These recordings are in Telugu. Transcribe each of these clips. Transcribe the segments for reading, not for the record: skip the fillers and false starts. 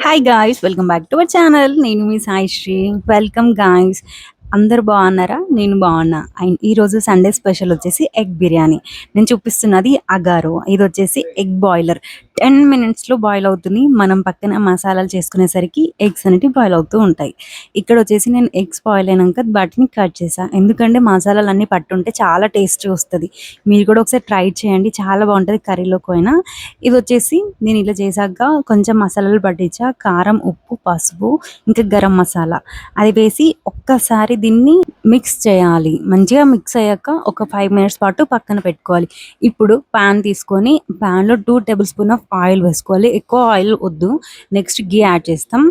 Hi guys, welcome back to our channel. నేను మీ సాయిశ్రీ. Welcome guys. అందరు బాగున్నారా? నేను బాగున్నా. అండ్ ఈరోజు సండే స్పెషల్ వచ్చేసి ఎగ్ బిర్యానీ. నేను చూపిస్తున్నది అగారో. ఇది వచ్చేసి ఎగ్ బాయిలర్. 10 మినిట్స్లో బాయిల్ అవుతుంది. మనం పక్కన మసాలాలు చేసుకునేసరికి ఎగ్స్ అనేవి బాయిల్ అవుతూ ఉంటాయి. ఇక్కడ వచ్చేసి నేను ఎగ్స్ బాయిల్ అయినాక వాటిని కట్ చేశాను. ఎందుకంటే మసాలాలు అన్నీ పట్టుంటే చాలా టేస్ట్ వస్తుంది. మీరు కూడా ఒకసారి ట్రై చేయండి, చాలా బాగుంటుంది కర్రీలోకి అయినా. ఇది వచ్చేసి నేను ఇలా చేశాక కొంచెం మసాలాలు పట్టించా, కారం, ఉప్పు, పసుపు, ఇంకా గరం మసాలా అది వేసి ఒక్కసారి దీన్ని మిక్స్ చేయాలి. మంచిగా మిక్స్ అయ్యాక ఒక 5 మినిట్స్ పాటు పక్కన పెట్టుకోవాలి. ఇప్పుడు ప్యాన్ తీసుకొని ప్యాన్లో 2 టేబుల్ స్పూన్ ఆఫ్ ఆయిల్ వేసుకోవాలి. ఎక్కువ ఆయిల్ వద్దు. నెక్స్ట్ గీ యాడ్ చేస్తాం.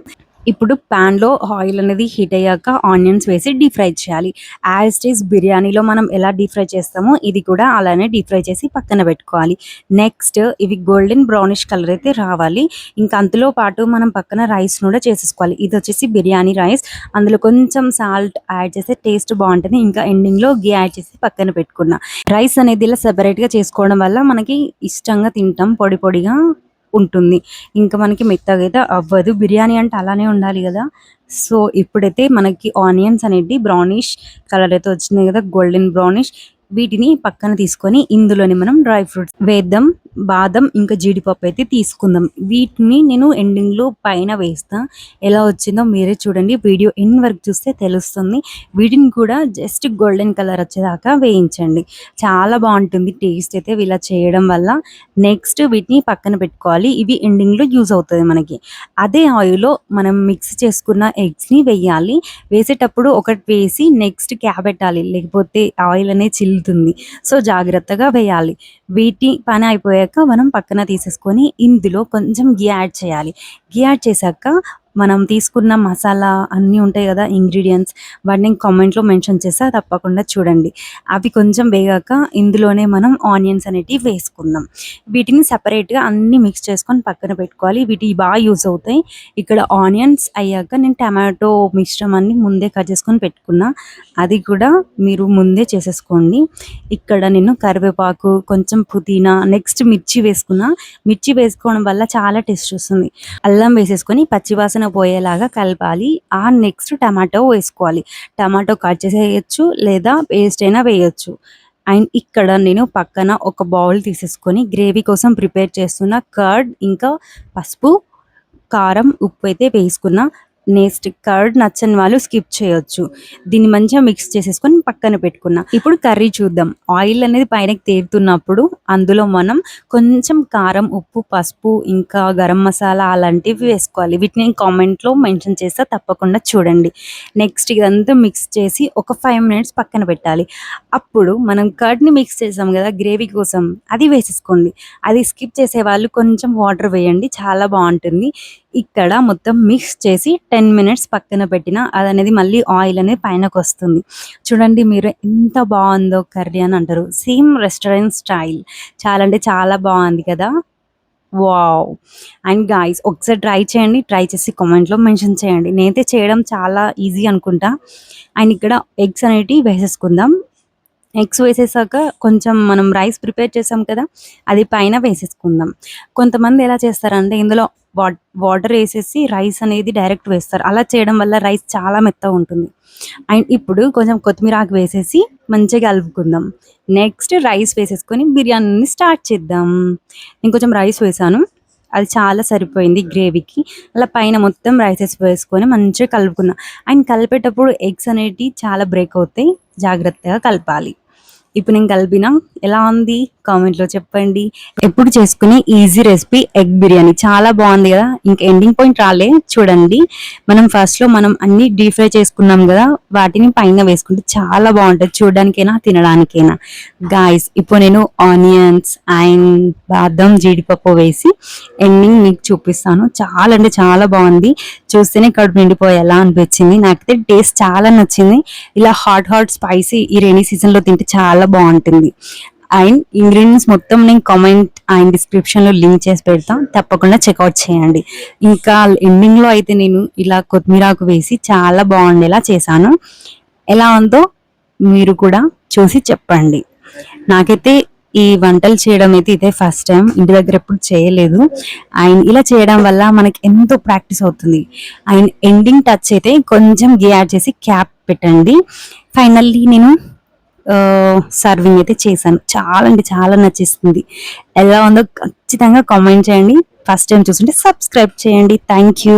ఇప్పుడు ప్యాన్లో ఆయిల్ అనేది హీట్ అయ్యాక ఆనియన్స్ వేసి డీప్ ఫ్రై చేయాలి. యాజ్ ఇట్ ఈస్ బిర్యానీలో మనం ఎలా డీప్ ఫ్రై చేస్తామో ఇది కూడా అలానే డీప్ ఫ్రై చేసి పక్కన పెట్టుకోవాలి. నెక్స్ట్ ఇవి గోల్డెన్ బ్రౌనిష్ కలర్ అయితే రావాలి. ఇంకా అందులో పాటు మనం పక్కన రైస్ కూడా చేసేసుకోవాలి. ఇది వచ్చేసి బిర్యానీ రైస్. అందులో కొంచెం సాల్ట్ యాడ్ చేస్తే టేస్ట్ బాగుంటుంది. ఇంకా ఎండింగ్లో గీ యాడ్ చేసి పక్కన పెట్టుకున్నా. రైస్ అనేది ఇలా సెపరేట్గా చేసుకోవడం వల్ల మనకి ఇష్టంగా తింటాం, పొడి పొడిగా ఉంటుంది. ఇంకా మనకి మెత్తగా అయితే అవ్వదు. బిర్యానీ అంటే అలానే ఉండాలి కదా. సో ఇప్పుడైతే మనకి ఆనియన్స్ అనేది బ్రౌనిష్ కలర్ అయితే వచ్చినాయి కదా, గోల్డెన్ బ్రౌనిష్. వీటిని పక్కన తీసుకొని ఇందులోని మనం డ్రై ఫ్రూట్స్ వేద్దాం. బాదం ఇంకా జీడిపప్పు అయితే తీసుకుందాం. వీటిని నేను ఎండింగ్లో పైన వేస్తా. ఎలా వచ్చిందో మీరే చూడండి. వీడియో ఎండ్ వరకు చూస్తే తెలుస్తుంది. వీటిని కూడా జస్ట్ గోల్డెన్ కలర్ వచ్చేదాకా వేయించండి. చాలా బాగుంటుంది టేస్ట్ అయితే ఇలా చేయడం వల్ల. నెక్స్ట్ వీటిని పక్కన పెట్టుకోవాలి. ఇవి ఎండింగ్లో యూజ్ అవుతుంది మనకి. అదే ఆయిల్లో మనం మిక్స్ చేసుకున్న ఎగ్స్ని వేయాలి. వేసేటప్పుడు ఒకటి వేసి నెక్స్ట్ క్యాప్ పెట్టాలి, లేకపోతే ఆయిల్ అనేది చిల్లుతుంది. సో జాగ్రత్తగా వేయాలి. వీటి పని అయిపోయాక మనం పక్కన తీసేసుకొని ఇందులో కొంచెం గీ యాడ్ చేయాలి. గీ యాడ్ చేశాక మనం తీసుకున్న మసాలా అన్నీ ఉంటాయి కదా, ఇంగ్రీడియంట్స్, వాటిని కామెంట్లో మెన్షన్ చేస్తా, తప్పకుండా చూడండి. అవి కొంచెం వేగాక ఇందులోనే మనం ఆనియన్స్ అనేటివి వేసుకుందాం. వీటిని సపరేట్గా అన్నీ మిక్స్ చేసుకొని పక్కన పెట్టుకోవాలి. వీటి బాగా యూజ్ అవుతాయి. ఇక్కడ ఆనియన్స్ అయ్యాక నేను టమాటో మిశ్రమాన్ని ముందే కట్ చేసుకొని పెట్టుకున్నా. అది కూడా మీరు ముందే చేసేసుకోండి. ఇక్కడ నేను కరివేపాకు, కొంచెం పుదీనా, నెక్స్ట్ మిర్చి వేసుకున్నా. మిర్చి వేసుకోవడం వల్ల చాలా టేస్ట్ వస్తుంది. అల్లం వేసేసుకొని పచ్చివాసన పోయేలాగా కలపాలి. నెక్స్ట్ టమాటో వేసుకోవాలి. టమాటో కట్ చేసి వేయచ్చు, లేదా పేస్ట్ అయినా వేయచ్చు. అండ్ ఇక్కడ నేను పక్కన ఒక బౌల్ తీసేసుకొని గ్రేవీ కోసం ప్రిపేర్ చేస్తున్న కర్డ్, ఇంకా పసుపు, కారం, ఉప్పు అయితే వేసుకున్నా. నెక్స్ట్ కర్డ్ నచ్చని వాళ్ళు స్కిప్ చేయొచ్చు. దీన్ని మంచిగా మిక్స్ చేసేసుకొని పక్కన పెట్టుకున్నా. ఇప్పుడు కర్రీ చూద్దాం. ఆయిల్ అనేది పైనకి తేరుతున్నప్పుడు అందులో మనం కొంచెం కారం, ఉప్పు, పసుపు, ఇంకా గరం మసాలా అలాంటివి వేసుకోవాలి. వీటిని నేను కామెంట్లో మెన్షన్ చేస్తా, తప్పకుండా చూడండి. నెక్స్ట్ ఇదంతా మిక్స్ చేసి ఒక 5 మినిట్స్ పక్కన పెట్టాలి. అప్పుడు మనం కర్డ్ని మిక్స్ చేసాం కదా గ్రేవీ కోసం, అది వేసేసుకోండి. అది స్కిప్ చేసే వాళ్ళు కొంచెం వాటర్ వేయండి, చాలా బాగుంటుంది. ఇక్కడ మొత్తం మిక్స్ చేసి 10 మినిట్స్ పక్కన పెట్టిన అది అనేది మళ్ళీ ఆయిల్ అనేది పైనకు వస్తుంది. చూడండి మీరు, ఎంత బాగుందో కర్రీ అని అంటారు. Same restaurant style. చాలా అంటే చాలా బాగుంది కదా. వావ్. అండ్ గాయ్స్, ఒకసారి ట్రై చేయండి. ట్రై చేసి కామెంట్లో మెన్షన్ చేయండి. నేనైతే చేయడం చాలా ఈజీ అనుకుంటా. అండ్ ఇక్కడ ఎగ్స్ అనేటివి వేసేసుకుందాం. ఎగ్స్ వేసేసాక కొంచెం మనం రైస్ ప్రిపేర్ చేసాం కదా, అది పైన వేసేసుకుందాం. కొంతమంది ఎలా చేస్తారంటే ఇందులో వాటర్ వేసేసి రైస్ అనేది డైరెక్ట్ వేస్తారు. అలా చేయడం వల్ల రైస్ చాలా మెత్తగా ఉంటుంది. అండ్ ఇప్పుడు కొంచెం కొత్తిమీర ఆకు వేసేసి మంచిగా కలుపుకుందాం. నెక్స్ట్ రైస్ వేసేసుకొని బిర్యానీని స్టార్ట్ చేద్దాం. నేను కొంచెం రైస్ వేసాను, అది చాలా సరిపోయింది గ్రేవీకి. అలా పైన మొత్తం రైసెస్ వేసుకొని మంచిగా కలుపుకున్నా. అండ్ కలిపేటప్పుడు ఎగ్స్ అనేటివి చాలా బ్రేక్ అవుతాయి, జాగ్రత్తగా కలపాలి. ఇప్పుడు నేను కలిపిన ఎలా ఉంది కామెంట్లో చెప్పండి. ఎప్పుడు చేసుకునే ఈజీ రెసిపీ ఎగ్ బిర్యానీ చాలా బాగుంది కదా. ఇంకా ఎండింగ్ పాయింట్ రాలే, చూడండి. మనం ఫస్ట్లో మనం అన్ని డీప్ ఫ్రై చేసుకున్నాం కదా, వాటిని పైన వేసుకుంటే చాలా బాగుంటుంది, చూడడానికైనా తినడానికైనా. గాయస్, ఇప్పుడు నేను ఆనియన్స్ అండ్ బాదం, జీడిపప్పు వేసి ఎండింగ్ మీకు చూపిస్తాను. చాలా అంటే చాలా బాగుంది. చూస్తేనే కడుపు నిండిపోయేలా అనిపించింది. నాకైతే టేస్ట్ చాలా నచ్చింది. ఇలా హాట్ స్పైసీ ఈ రైనీ సీజన్లో తింటే చాలా బాగుంటుంది. అండ్ ఇంగ్రీడియంట్స్ మొత్తం నేను కామెంట్ అండ్ డిస్క్రిప్షన్లో లింక్ చేసి పెడతాం, తప్పకుండా చెక్అవుట్ చేయండి. ఇంకా ఎండింగ్లో అయితే నేను ఇలా కొత్తిమీరాకు వేసి చాలా బాగుండేలా చేశాను. ఎలా ఉందో మీరు కూడా చూసి చెప్పండి. నాకైతే ఈ వంటలు చేయడం అయితే ఇదే ఫస్ట్ టైం, ఇంటి దగ్గర ఎప్పుడు చేయలేదు. అండ్ ఇలా చేయడం వల్ల మనకి ఎంతో ప్రాక్టీస్ అవుతుంది. అండ్ ఎండింగ్ టచ్ అయితే కొంచెం గీ యాడ్ చేసి క్యాప్ పెట్టండి. ఫైనల్లీ నేను సర్వింగ్ అయితే చేశాను. చాలా అంటే చాలా నచ్చేస్తుంది. ఎలా ఉందో ఖచ్చితంగా కామెంట్ చేయండి. ఫస్ట్ టైం చూస్తుంటే సబ్స్క్రైబ్ చేయండి. Thank you.